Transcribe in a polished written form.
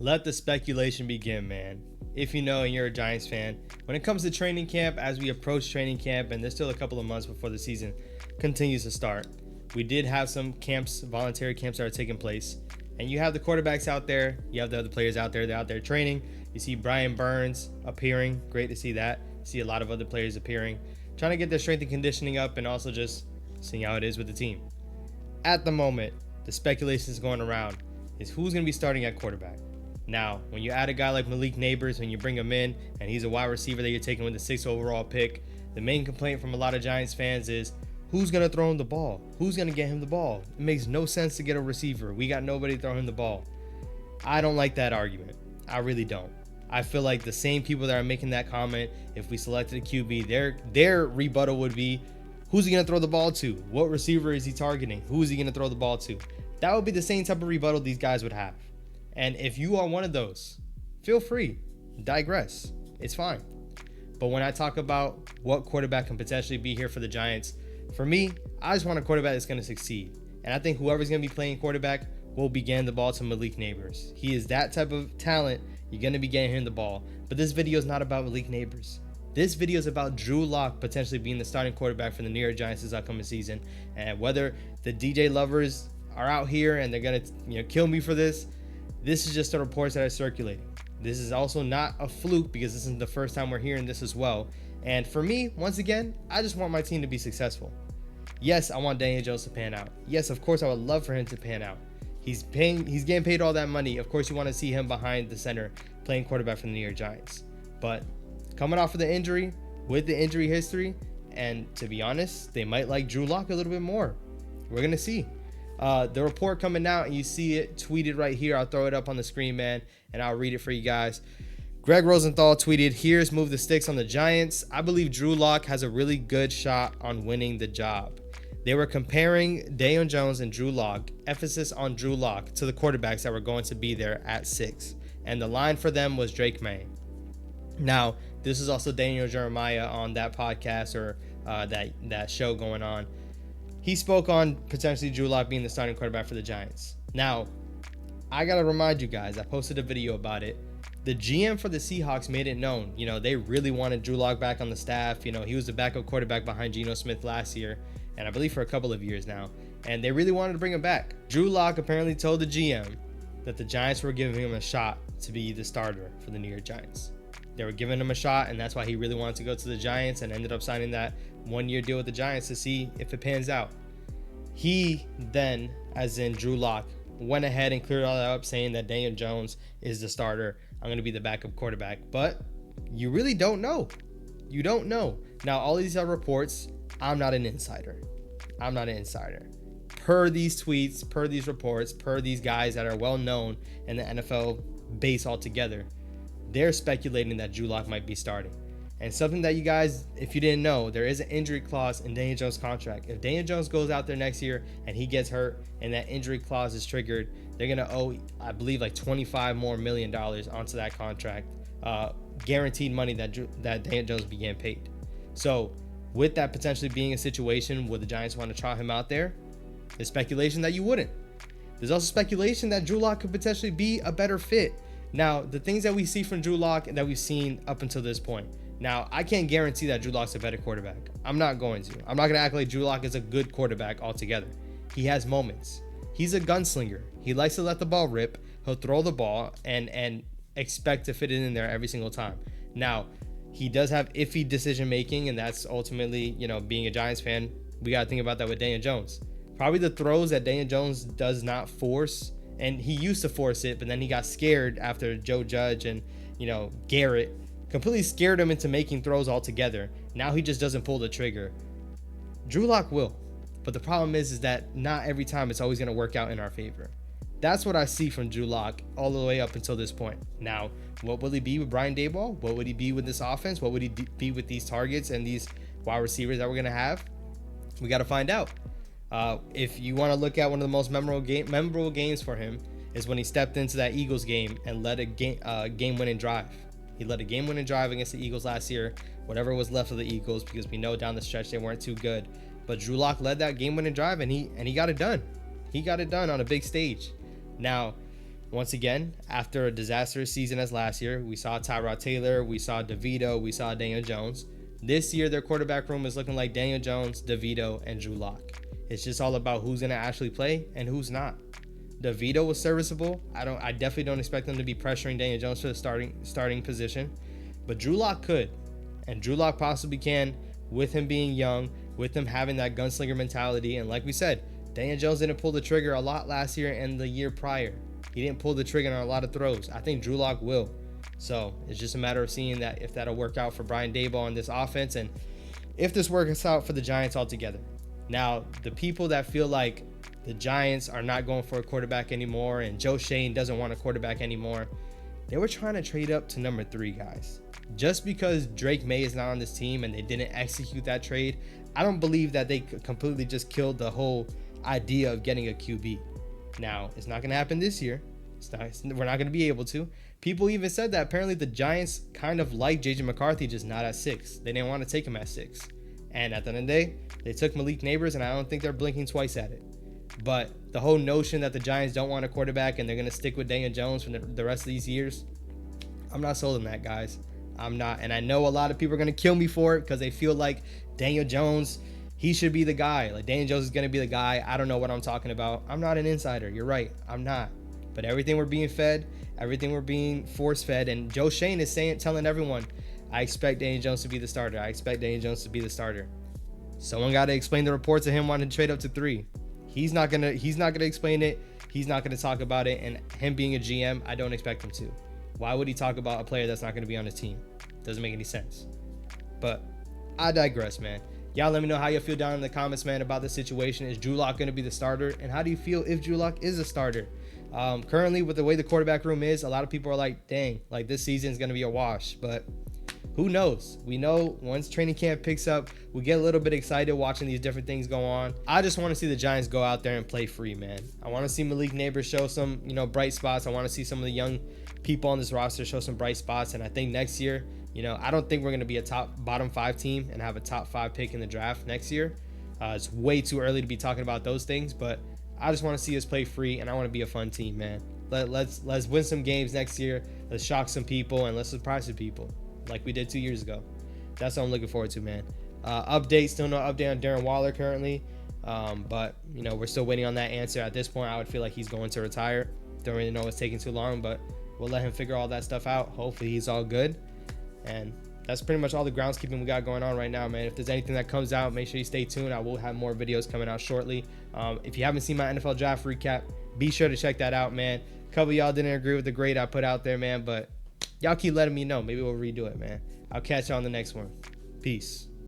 Let the speculation begin, man. If you know and you're a Giants fan, when it comes to training camp, as we approach training camp, and there's still a couple of months before the season continues to start, we did have some camps, voluntary camps that are taking place. And you have the quarterbacks out there, you have the other players out there, they're out there training. You see Brian Burns appearing, great to see that. You see a lot of other players appearing, trying to get their strength and conditioning up and also just seeing how it is with the team. At the moment, the speculation is going around is who's going to be starting at quarterback. Now, when you add a guy like Malik Neighbors, when you bring him in and he's a wide receiver that you're taking with the 6th overall pick, the main complaint from a lot of Giants fans is who's going to throw him the ball? Who's going to get him the ball? It makes no sense to get a receiver. We got nobody throwing him the ball. I don't like that argument. I really don't. I feel like the same people that are making that comment, if we selected a QB, their rebuttal would be, who's he going to throw the ball to? What receiver is he targeting? Who is he going to throw the ball to? That would be the same type of rebuttal these guys would have. And if you are one of those, feel free, digress. It's fine. But when I talk about what quarterback can potentially be here for the Giants, for me, I just want a quarterback that's going to succeed. And I think whoever's going to be playing quarterback will be getting the ball to Malik Neighbors. He is that type of talent. You're going to be getting him the ball. But this video is not about Malik Neighbors. This video is about Drew Lock potentially being the starting quarterback for the New York Giants this upcoming season. And whether the DJ lovers are out here and they're going to kill me for this, this is just the reports that are circulating. This is also not a fluke because this isn't the first time we're hearing this as well. And for me, once again, I just want my team to be successful. Yes, I want Daniel Jones to pan out. Yes, of course, I would love for him to pan out. He's getting paid all that money. Of course, you want to see him behind the center playing quarterback for the New York Giants. But coming off of the injury, with the injury history, and to be honest, they might like Drew Lock a little bit more. We're going to see. The report coming out, and you see it tweeted right here. I'll throw it up on the screen, man, and I'll read it for you guys. Greg Rosenthal tweeted, "Here's move the sticks on the Giants. I believe Drew Lock has a really good shot on winning the job." They were comparing Daniel Jones and Drew Lock, emphasis on Drew Lock, to the quarterbacks that were going to be there at 6. And the line for them was Drake May. Now, this is also Daniel Jeremiah on that podcast or that show going on. He spoke on potentially Drew Lock being the starting quarterback for the Giants. Now, I got to remind you guys, I posted a video about it. The GM for the Seahawks made it known, they really wanted Drew Lock back on the staff. He was the backup quarterback behind Geno Smith last year, and I believe for a couple of years now. And they really wanted to bring him back. Drew Lock apparently told the GM that the Giants were giving him a shot to be the starter for the New York Giants. They were giving him a shot, and that's why he really wanted to go to the Giants and ended up signing that 1-year deal with the Giants to see if it pans out. He then, as in Drew Lock, went ahead and cleared all that up, saying that Daniel Jones is the starter. I'm going to be the backup quarterback. But you really don't know. You don't know. Now, all these are reports. I'm not an insider. Per these tweets, per these reports, per these guys that are well known in the NFL base altogether, they're speculating that Drew Lock might be starting. And something that you guys, if you didn't know, there is an injury clause in Daniel Jones' contract. If Daniel Jones goes out there next year and he gets hurt and that injury clause is triggered, they're going to owe, I believe, like $25 million onto that contract. Guaranteed money that Daniel Jones began paid. So with that potentially being a situation where the Giants want to try him out there, there's speculation that you wouldn't. There's also speculation that Drew Lock could potentially be a better fit. Now, the things that we see from Drew Lock that we've seen up until this point. Now, I can't guarantee that Drew Lock's a better quarterback. I'm not going to act like Drew Lock is a good quarterback altogether. He has moments. He's a gunslinger. He likes to let the ball rip. He'll throw the ball and expect to fit it in there every single time. Now, he does have iffy decision making, and that's ultimately, being a Giants fan, we got to think about that with Daniel Jones. Probably the throws that Daniel Jones does not force, and he used to force it, but then he got scared after Joe Judge and, Garrett completely scared him into making throws altogether. Now he just doesn't pull the trigger. Drew Lock will. But the problem is that not every time it's always going to work out in our favor. That's what I see from Drew Lock all the way up until this point. Now, what will he be with Brian Daboll? What would he be with this offense? What would he be with these targets and these wide receivers that we're going to have? We got to find out. If you want to look at one of the most memorable games for him is when he stepped into that Eagles game and led a game-winning drive. He led a game-winning drive against the Eagles last year, whatever was left of the Eagles, because we know down the stretch they weren't too good. But Drew Lock led that game-winning drive, and he got it done. He got it done on a big stage. Now, Once again, after a disastrous season as last year, we saw Tyrod Taylor, we saw DeVito, we saw Daniel Jones. This year, their quarterback room is looking like Daniel Jones, DeVito, and Drew Lock. It's just all about who's going to actually play and who's not. DeVito was serviceable. I definitely don't expect them to be pressuring Daniel Jones for the starting position. But Drew Lock could. And Drew Lock possibly can, with him being young, with him having that gunslinger mentality. And like we said, Daniel Jones didn't pull the trigger a lot last year and the year prior. He didn't pull the trigger on a lot of throws. I think Drew Lock will. So it's just a matter of seeing that if that'll work out for Brian Daboll on this offense and if this works out for the Giants altogether. Now, the people that feel like the Giants are not going for a quarterback anymore and Joe Shane doesn't want a quarterback anymore, they were trying to trade up to number 3, guys. Just because Drake May is not on this team and they didn't execute that trade, I don't believe that they completely just killed the whole idea of getting a QB. Now, it's not going to happen this year. We're not going to be able to. People even said that apparently the Giants kind of like JJ McCarthy, just not at 6. They didn't want to take him at 6. And at the end of the day, they took Malik Neighbors, and I don't think they're blinking twice at it. But the whole notion that the Giants don't want a quarterback and they're going to stick with Daniel Jones for the rest of these years, I'm not sold on that, guys. I'm not. And I know a lot of people are going to kill me for it because they feel like Daniel Jones, he should be the guy. Like Daniel Jones is going to be the guy. I don't know what I'm talking about. I'm not an insider. You're right. I'm not. But everything we're being fed, everything we're being force fed, and Joe Shane is telling everyone, I expect Daniel Jones to be the starter. I expect Daniel Jones to be the starter. Someone got to explain the reports of him wanting to trade up to 3. He's not gonna explain it. He's not gonna talk about it. And him being a GM, I don't expect him to. Why would he talk about a player that's not gonna be on his team? Doesn't make any sense. But I digress, man. Y'all let me know how you feel down in the comments, man, about the situation. Is Drew Lock gonna be the starter? And how do you feel if Drew Lock is a starter? Currently, with the way the quarterback room is, a lot of people are like, dang, like this season is gonna be a wash. But who knows? We know once training camp picks up, we get a little bit excited watching these different things go on. I just want to see the Giants go out there and play free, man. I want to see Malik Neighbors show some, bright spots. I want to see some of the young people on this roster show some bright spots. And I think next year, I don't think we're going to be a bottom 5 team and have a top 5 pick in the draft next year. It's way too early to be talking about those things, but I just want to see us play free, and I want to be a fun team, man. Let's win some games next year. Let's shock some people, and let's surprise some people like we did 2 years ago. That's what I'm looking forward to, man. Still no update on Darren Waller currently, but we're still waiting on that answer. At this point, I would feel like he's going to retire. Don't really know what's taking too long, but we'll let him figure all that stuff out. Hopefully he's all good. And that's pretty much all the groundskeeping we got going on right now, man. If there's anything that comes out, make sure you stay tuned. I will have more videos coming out shortly. If you haven't seen my NFL draft recap, be sure to check that out, man. A couple of y'all didn't agree with the grade I put out there, man, but y'all keep letting me know. Maybe we'll redo it, man. I'll catch y'all on the next one. Peace.